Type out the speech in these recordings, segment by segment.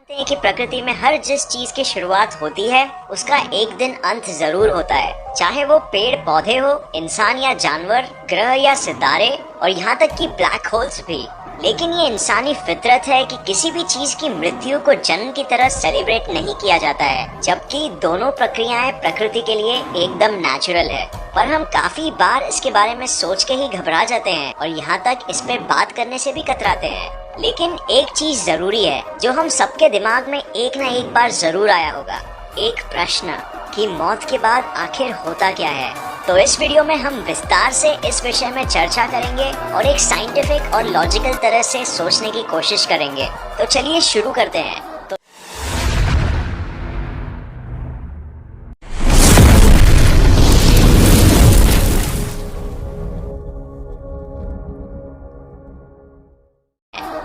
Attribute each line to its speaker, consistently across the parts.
Speaker 1: जानते हैं कि प्रकृति में हर जिस चीज की शुरुआत होती है उसका एक दिन अंत जरूर होता है, चाहे वो पेड़ पौधे हो, इंसान या जानवर, ग्रह या सितारे और यहाँ तक कि ब्लैक होल्स भी। लेकिन ये इंसानी फितरत है कि किसी भी चीज की मृत्यु को जन्म की तरह सेलिब्रेट नहीं किया जाता है, जबकि दोनों प्रक्रियाएं प्रकृति के लिए एकदम नेचुरल है। पर हम काफी बार इसके बारे में सोच के ही घबरा जाते हैं और यहाँ तक इस पे बात करने से भी कतराते हैं। लेकिन एक चीज जरूरी है जो हम सबके दिमाग में एक न एक बार जरूर आया होगा, एक प्रश्न कि मौत के बाद आखिर होता क्या है। तो इस वीडियो में हम विस्तार से इस विषय में चर्चा करेंगे और एक साइंटिफिक और लॉजिकल तरह से सोचने की कोशिश करेंगे। तो चलिए शुरू करते हैं।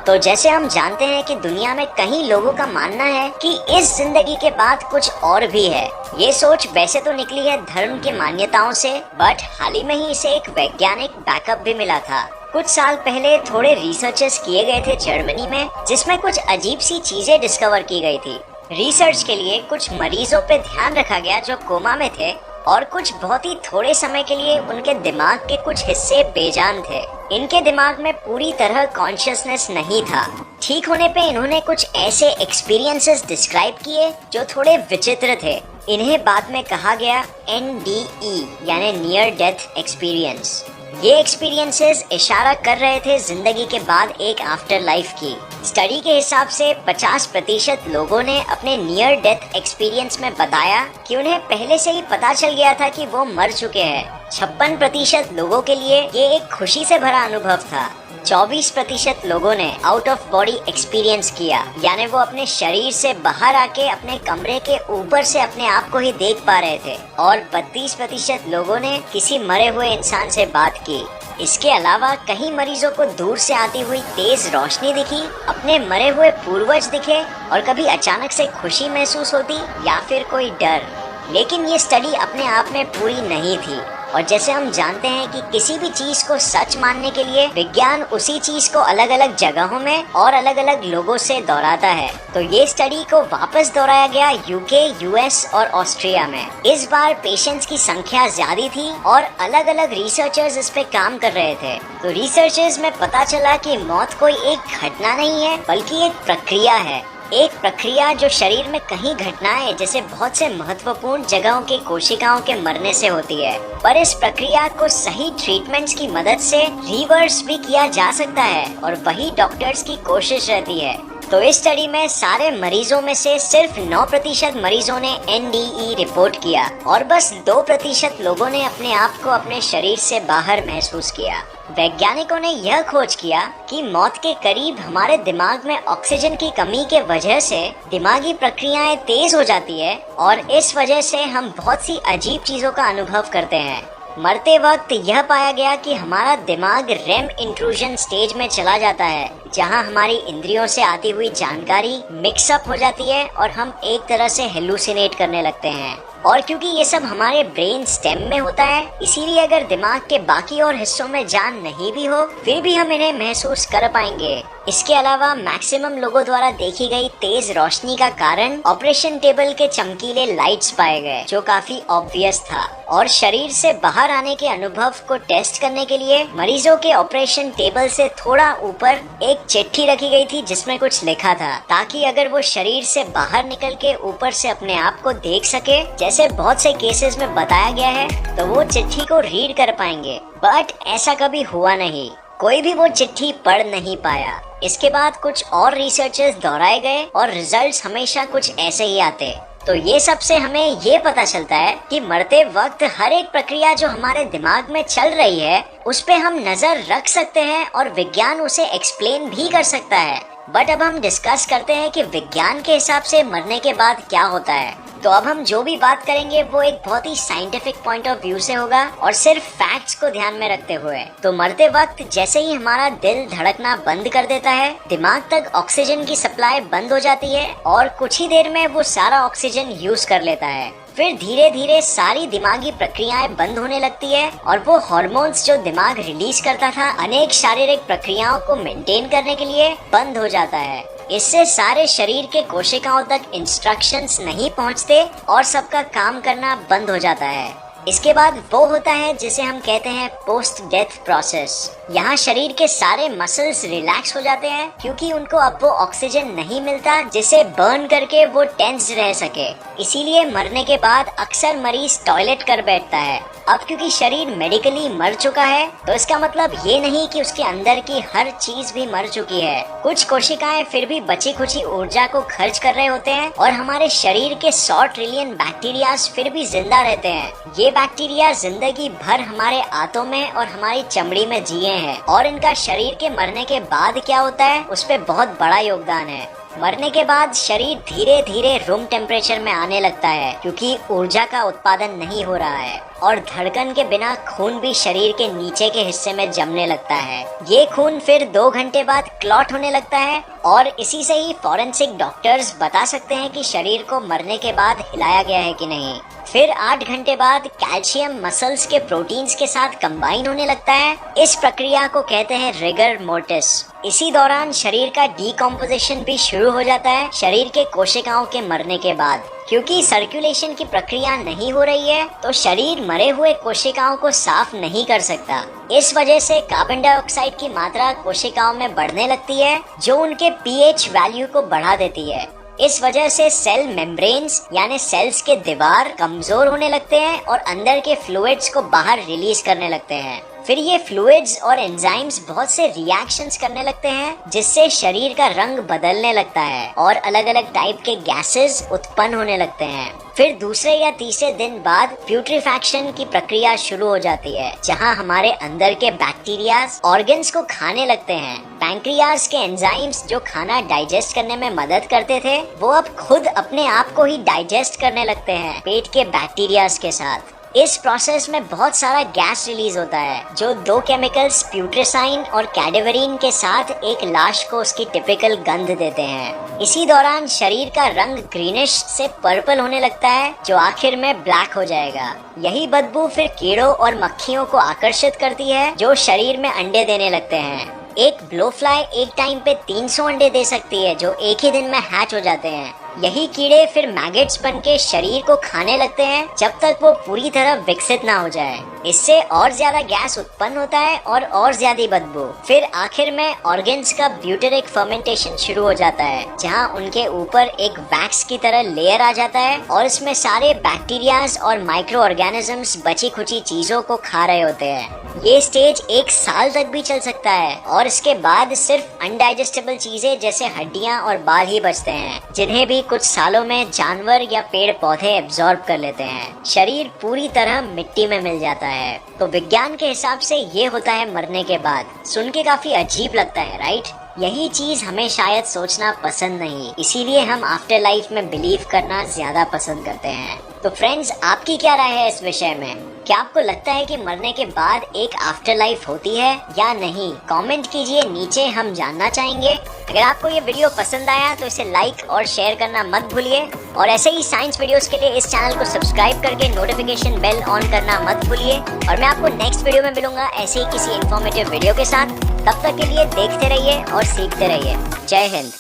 Speaker 1: तो जैसे हम जानते हैं कि दुनिया में कई लोगों का मानना है कि इस जिंदगी के बाद कुछ और भी है। ये सोच वैसे तो निकली है धर्म की मान्यताओं से, बट हाल ही में ही इसे एक वैज्ञानिक बैकअप भी मिला था। कुछ साल पहले थोड़े रिसर्चेस किए गए थे जर्मनी में, जिसमें कुछ अजीब सी चीजें डिस्कवर की गई थी। रिसर्च के लिए कुछ मरीजों पे ध्यान रखा गया जो कोमा में थे और कुछ बहुत ही थोड़े समय के लिए उनके दिमाग के कुछ हिस्से बेजान थे। इनके दिमाग में पूरी तरह कॉन्शियसनेस नहीं था। ठीक होने पे इन्होंने कुछ ऐसे एक्सपीरियंसेस डिस्क्राइब किए जो थोड़े विचित्र थे। इन्हें बाद में कहा गया NDE यानी नियर डेथ एक्सपीरियंस। ये एक्सपीरियंसेस इशारा कर रहे थे जिंदगी के बाद एक आफ्टर लाइफ की। स्टडी के हिसाब से 50% लोगों ने अपने नियर डेथ एक्सपीरियंस में बताया कि उन्हें पहले से ही पता चल गया था कि वो मर चुके हैं। 56% लोगों के लिए ये एक खुशी से भरा अनुभव था। 24% लोगों ने आउट ऑफ बॉडी एक्सपीरियंस किया, यानी वो अपने शरीर से बाहर आके अपने कमरे के ऊपर से अपने आप को ही देख पा रहे थे। और 32% लोगों ने किसी मरे हुए इंसान से बात की। इसके अलावा कई मरीजों को दूर से आती हुई तेज रोशनी दिखी, अपने मरे हुए पूर्वज दिखे और कभी अचानक से खुशी महसूस होती या फिर कोई डर। लेकिन ये स्टडी अपने आप में पूरी नहीं थी और जैसे हम जानते हैं कि किसी भी चीज को सच मानने के लिए विज्ञान उसी चीज को अलग अलग जगहों में और अलग अलग लोगों से दोहराता है। तो ये स्टडी को वापस दोहराया गया UK, US और ऑस्ट्रिया में। इस बार पेशेंट्स की संख्या ज्यादा थी और अलग अलग रिसर्चर्स इस पे काम कर रहे थे। तो रिसर्चर्स में पता चला कि मौत कोई एक घटना नहीं है बल्कि एक प्रक्रिया है। एक प्रक्रिया जो शरीर में कई घटनाएं जैसे बहुत से महत्वपूर्ण जगहों के कोशिकाओं के मरने से होती है। पर इस प्रक्रिया को सही ट्रीटमेंट्स की मदद से रिवर्स भी किया जा सकता है और वही डॉक्टर्स की कोशिश रहती है। तो इस स्टडी में सारे मरीजों में से सिर्फ 9% मरीजों ने NDE रिपोर्ट किया और बस 2% लोगों ने अपने आप को अपने शरीर से बाहर महसूस किया। वैज्ञानिकों ने यह खोज किया कि मौत के करीब हमारे दिमाग में ऑक्सीजन की कमी के वजह से दिमागी प्रक्रियाएं तेज हो जाती है और इस वजह से हम बहुत सी अजीब चीजों का अनुभव करते हैं। मरते वक्त यह पाया गया कि हमारा दिमाग REM इंट्रूजन स्टेज में चला जाता है, जहां हमारी इंद्रियों से आती हुई जानकारी मिक्सअप हो जाती है और हम एक तरह से हेलुसिनेट करने लगते हैं। और क्योंकि ये सब हमारे ब्रेन स्टेम में होता है, इसीलिए अगर दिमाग के बाकी और हिस्सों में जान नहीं भी हो फिर भी हम इन्हें महसूस कर पाएंगे। इसके अलावा मैक्सिमम लोगों द्वारा देखी गई तेज रोशनी का कारण ऑपरेशन टेबल के चमकीले लाइट्स पाए गए, जो काफी ऑब्वियस था। और शरीर से बाहर आने के अनुभव को टेस्ट करने के लिए मरीजों के ऑपरेशन टेबल से थोड़ा ऊपर एक चिट्ठी रखी गई थी जिसमें कुछ लिखा था, ताकि अगर वो शरीर से बाहर निकल के ऊपर से अपने आप को देख सके, जैसे बहुत से केसेस में बताया गया है, तो वो चिट्ठी को रीड कर पाएंगे। बट ऐसा कभी हुआ नहीं, कोई भी वो चिट्ठी पढ़ नहीं पाया। इसके बाद कुछ और रिसर्चेस दोहराए गए और रिजल्ट्स हमेशा कुछ ऐसे ही आते। तो ये सब से हमें ये पता चलता है कि मरते वक्त हर एक प्रक्रिया जो हमारे दिमाग में चल रही है उस पे हम नजर रख सकते हैं और विज्ञान उसे एक्सप्लेन भी कर सकता है। बट अब हम डिस्कस करते हैं कि विज्ञान के हिसाब से मरने के बाद क्या होता है। तो अब हम जो भी बात करेंगे वो एक बहुत ही साइंटिफिक पॉइंट ऑफ व्यू से होगा और सिर्फ फैक्ट्स को ध्यान में रखते हुए। तो मरते वक्त जैसे ही हमारा दिल धड़कना बंद कर देता है, दिमाग तक ऑक्सीजन की सप्लाई बंद हो जाती है और कुछ ही देर में वो सारा ऑक्सीजन यूज कर लेता है। फिर धीरे धीरे सारी दिमागी प्रक्रियाएं बंद होने लगती है और वो हार्मोन्स जो दिमाग रिलीज करता था अनेक शारीरिक प्रक्रियाओं को मेंटेन करने के लिए बंद हो जाता है। इससे सारे शरीर के कोशिकाओं तक इंस्ट्रक्शंस नहीं पहुंचते और सबका काम करना बंद हो जाता है। इसके बाद वो होता है जिसे हम कहते हैं पोस्ट डेथ प्रोसेस। यहाँ शरीर के सारे मसल्स रिलैक्स हो जाते हैं क्योंकि उनको अब वो ऑक्सीजन नहीं मिलता जिसे बर्न करके वो टेंस रह सके। इसीलिए मरने के बाद अक्सर मरीज टॉयलेट कर बैठता है। अब क्योंकि शरीर मेडिकली मर चुका है तो इसका मतलब ये नहीं कि उसके अंदर की हर चीज भी मर चुकी है। कुछ कोशिकाएं फिर भी बची खुची ऊर्जा को खर्च कर रहे होते हैं और हमारे शरीर के 100 ट्रिलियन बैक्टीरिया फिर भी जिंदा रहते हैं। ये बैक्टीरिया जिंदगी भर हमारे आंतों में और हमारी चमड़ी में जिए हैं और इनका शरीर के मरने के बाद क्या होता है उस पे बहुत बड़ा योगदान है। मरने के बाद शरीर धीरे धीरे रूम टेम्परेचर में आने लगता है क्योंकि ऊर्जा का उत्पादन नहीं हो रहा है और धड़कन के बिना खून भी शरीर के नीचे के हिस्से में जमने लगता है। ये खून फिर 2 घंटे बाद क्लॉट होने लगता है और इसी से ही फॉरेंसिक डॉक्टर्स बता सकते हैं कि शरीर को मरने के बाद हिलाया गया है कि नहीं। फिर 8 घंटे बाद कैल्शियम मसल्स के प्रोटीन्स के साथ कंबाइन होने लगता है। इस प्रक्रिया को कहते हैं रिगर मोर्टिस। इसी दौरान शरीर का डीकम्पोजिशन भी शुरू हो जाता है शरीर के कोशिकाओं के मरने के बाद। क्योंकि सर्कुलेशन की प्रक्रिया नहीं हो रही है तो शरीर मरे हुए कोशिकाओं को साफ नहीं कर सकता। इस वजह से कार्बन डाइऑक्साइड की मात्रा कोशिकाओं में बढ़ने लगती है जो उनके पीएच वैल्यू को बढ़ा देती है। इस वजह से सेल मेम्ब्रेन्स यानी सेल्स के दीवार कमजोर होने लगते हैं और अंदर के फ्लूइड्स को बाहर रिलीज करने लगते हैं। फिर ये फ्लूइड्स और एंजाइम्स बहुत से रिएक्शंस करने लगते हैं जिससे शरीर का रंग बदलने लगता है और अलग अलग टाइप के गैसेस उत्पन्न होने लगते हैं। फिर दूसरे या तीसरे दिन बाद प्यूट्रिफैक्शन की प्रक्रिया शुरू हो जाती है जहां हमारे अंदर के बैक्टीरिया ऑर्गन्स को खाने लगते हैं। पैंक्रियाज के एंजाइम्स जो खाना डाइजेस्ट करने में मदद करते थे वो अब खुद अपने आप को ही डाइजेस्ट करने लगते हैं पेट के बैक्टीरियाज के साथ। इस प्रोसेस में बहुत सारा गैस रिलीज होता है जो 2 केमिकल्स प्यूट्रेसाइन और कैडेवरीन के साथ एक लाश को उसकी टिपिकल गंध देते हैं। इसी दौरान शरीर का रंग ग्रीनिश से पर्पल होने लगता है जो आखिर में ब्लैक हो जाएगा। यही बदबू फिर कीड़ों और मक्खियों को आकर्षित करती है जो शरीर में अंडे देने लगते हैं। एक ब्लोफ्लाई एक टाइम पे 300 अंडे दे सकती है जो एक ही दिन में हैच हो जाते हैं। यही कीड़े फिर मैगेट्स बनके शरीर को खाने लगते हैं जब तक वो पूरी तरह विकसित ना हो जाए। इससे और ज्यादा गैस उत्पन्न होता है और ज्यादा बदबू। फिर आखिर में ऑर्गन्स का ब्यूटेरिक फर्मेंटेशन शुरू हो जाता है जहां उनके ऊपर एक वैक्स की तरह लेयर आ जाता है और इसमें सारे बैक्टीरियाज और माइक्रो ऑर्गेनिजम्स बची खुची चीजों को खा रहे होते हैं। ये स्टेज 1 साल तक भी चल सकता है और इसके बाद सिर्फ अनडाइजेस्टेबल चीजें जैसे हड्डियां और बाल ही बचते हैं जिन्हें भी कुछ सालों में जानवर या पेड़ पौधे एब्जॉर्ब कर लेते हैं। शरीर पूरी तरह मिट्टी में मिल जाता है। तो विज्ञान के हिसाब से ये होता है मरने के बाद। सुन के काफी अजीब लगता है, राइट? यही चीज हमें शायद सोचना पसंद नहीं, इसीलिए हम आफ्टर लाइफ में बिलीव करना ज्यादा पसंद करते हैं। तो फ्रेंड्स, आपकी क्या राय है इस विषय में? क्या आपको लगता है कि मरने के बाद एक आफ्टर लाइफ होती है या नहीं? कमेंट कीजिए नीचे, हम जानना चाहेंगे। अगर आपको ये वीडियो पसंद आया तो इसे लाइक और शेयर करना मत भूलिए और ऐसे ही साइंस वीडियोस के लिए इस चैनल को सब्सक्राइब करके नोटिफिकेशन बेल ऑन करना मत भूलिए। और मैं आपको नेक्स्ट वीडियो में मिलूंगा ऐसे ही किसी इन्फॉर्मेटिव वीडियो के साथ। तब तक के लिए देखते रहिए और सीखते रहिए। जय हिंद।